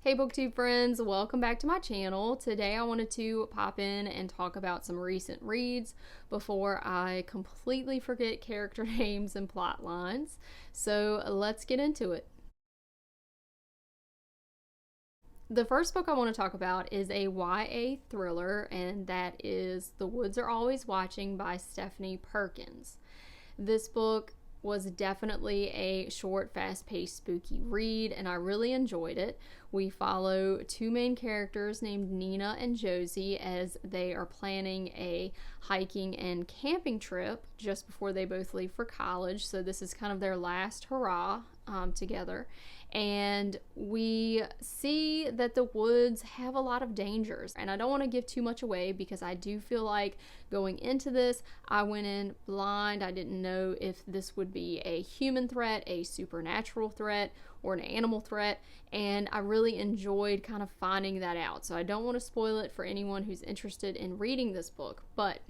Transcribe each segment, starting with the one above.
Hey booktube friends, welcome back to my channel. Today I wanted to pop in and talk about some recent reads before I completely forget character names and plot lines. So let's get into it. The first book I want to talk about is a YA thriller, and that is The Woods Are Always Watching by Stephanie Perkins. This book was definitely a short, fast-paced, spooky read, and I really enjoyed it. We follow two main characters named Nina and Josie as they are planning a hiking and camping trip just before they both leave for college. So this is kind of their last hurrah together. And we see that the woods have a lot of dangers, and I don't want to give too much away because I do feel like going into this I went in blind. I didn't know if this would be a human threat, a supernatural threat, or an animal threat, and I really enjoyed kind of finding that out. So I don't want to spoil it for anyone who's interested in reading this book, but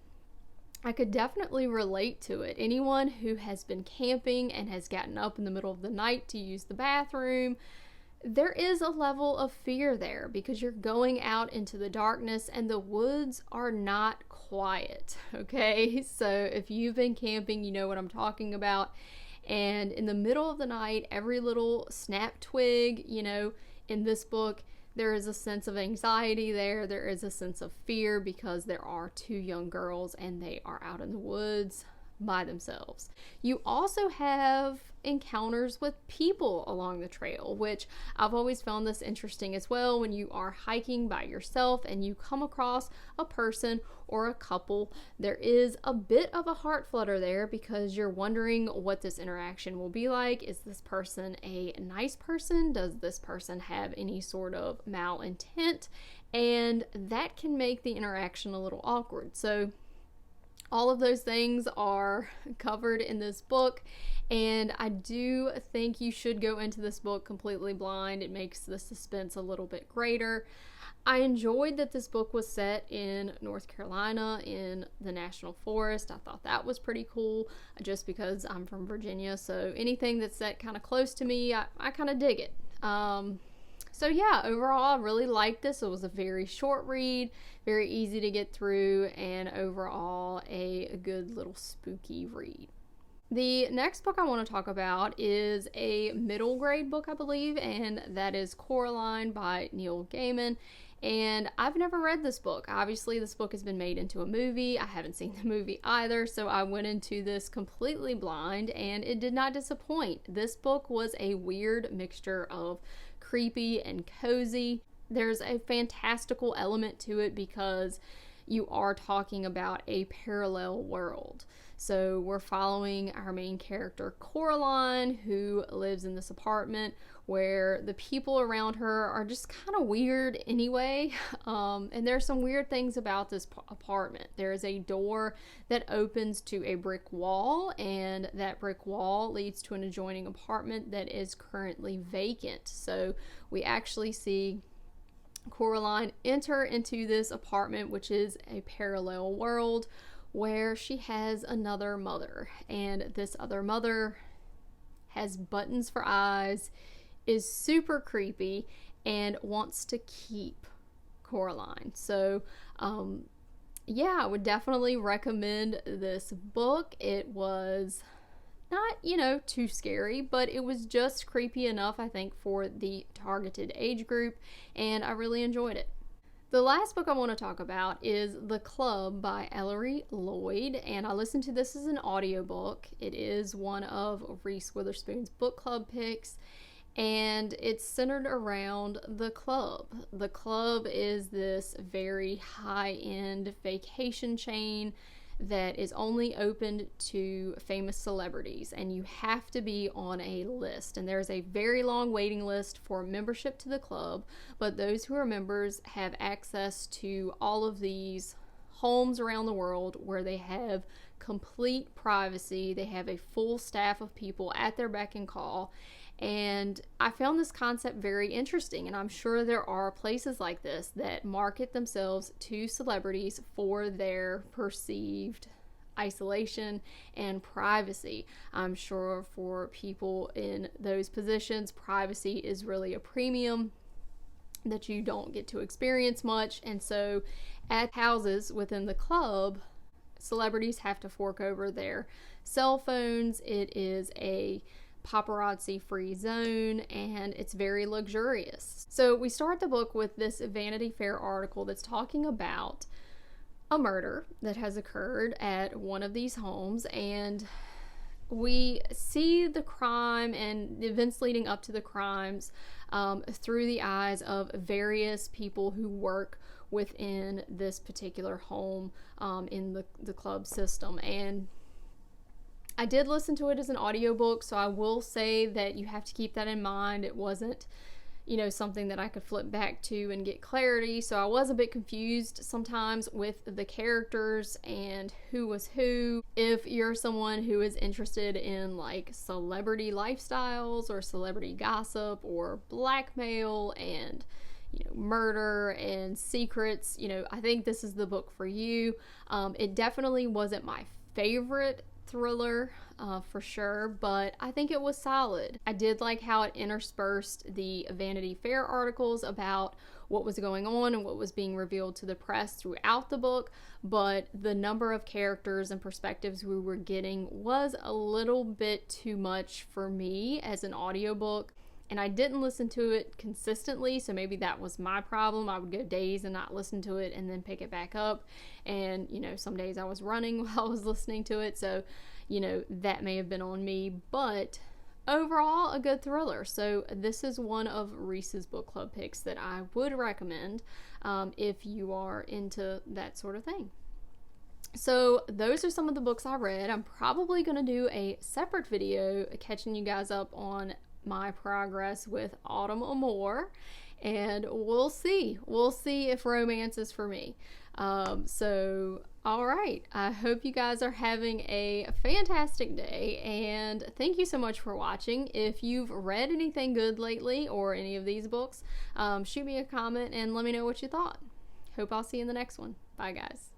I could definitely relate to it. Anyone who has been camping and has gotten up in the middle of the night to use the bathroom, there is a level of fear there because you're going out into the darkness and the woods are not quiet, okay? So if you've been camping, you know what I'm talking about. And in the middle of the night, every little snap twig, in this book, there is a sense of anxiety there. There is a sense of fear because there are two young girls and they are out in the woods by themselves. You also have encounters with people along the trail, which I've always found this interesting as well. When you are hiking by yourself and you come across a person or a couple, there is a bit of a heart flutter there because you're wondering what this interaction will be like. Is this person a nice person? Does this person have any sort of malintent? And that can make the interaction a little awkward. So all of those things are covered in this book, and I do think you should go into this book completely blind. It makes the suspense a little bit greater. I enjoyed that this book was set in North Carolina in the National Forest. I thought that was pretty cool just because I'm from Virginia, so anything that's set kind of close to me, I kind of dig it. So yeah, overall, I really liked this. It was a very short read, very easy to get through, and overall, a good little spooky read. The next book I want to talk about is a middle grade book, I believe, and that is Coraline by Neil Gaiman. And I've never read this book. Obviously, this book has been made into a movie. I haven't seen the movie either, so I went into this completely blind, and it did not disappoint. This book was a weird mixture of creepy and cozy. There's a fantastical element to it because you are talking about a parallel world. So we're following our main character Coraline, who lives in this apartment where the people around her are just kind of weird anyway. And there's some weird things about this apartment. There is a door that opens to a brick wall, and that brick wall leads to an adjoining apartment that is currently vacant. So we actually see Coraline enter into this apartment, which is a parallel world, where she has another mother, and this other mother has buttons for eyes, is super creepy, and wants to keep Coraline. So yeah, I would definitely recommend this book. It was not, too scary, but it was just creepy enough, I think, for the targeted age group, and I really enjoyed it. The last book I want to talk about is The Club by Ellery Lloyd, and I listened to this as an audiobook. It is one of Reese Witherspoon's book club picks, and it's centered around The Club. The Club is this very high-end vacation chain that is only opened to famous celebrities, and you have to be on a list, and there's a very long waiting list for membership to the club, but those who are members have access to all of these homes around the world where they have complete privacy. They have a full staff of people at their beck and call, and I found this concept very interesting, and I'm sure there are places like this that market themselves to celebrities for their perceived isolation and privacy. I'm sure for people in those positions, privacy is really a premium. that you don't get to experience much. And so at houses within the club, celebrities have to fork over their cell phones. It is a paparazzi free zone, and it's very luxurious. So we start the book with this Vanity Fair article that's talking about a murder that has occurred at one of these homes, and we see the crime and the events leading up to the crimes through the eyes of various people who work within this particular home in the club system. And I did listen to it as an audiobook, so I will say that you have to keep that in mind. It wasn't, something that I could flip back to and get clarity, so I was a bit confused sometimes with the characters and who was who. If you're someone who is interested in like celebrity lifestyles or celebrity gossip or blackmail and murder and secrets, I think this is the book for you. It definitely wasn't my favorite thriller for sure, but I think it was solid. I did like how it interspersed the Vanity Fair articles about what was going on and what was being revealed to the press throughout the book, but the number of characters and perspectives we were getting was a little bit too much for me as an audiobook. And I didn't listen to it consistently, so maybe that was my problem. I would go days and not listen to it and then pick it back up. And, some days I was running while I was listening to it, so, that may have been on me. But overall, a good thriller. So this is one of Reese's book club picks that I would recommend if you are into that sort of thing. So those are some of the books I read. I'm probably going to do a separate video catching you guys up on my progress with Autumn Amour, and we'll see if romance is for me. So all right, I hope you guys are having a fantastic day, and thank you so much for watching. If you've read anything good lately or any of these books, shoot me a comment and let me know what you thought. Hope I'll see you in the next one. Bye guys.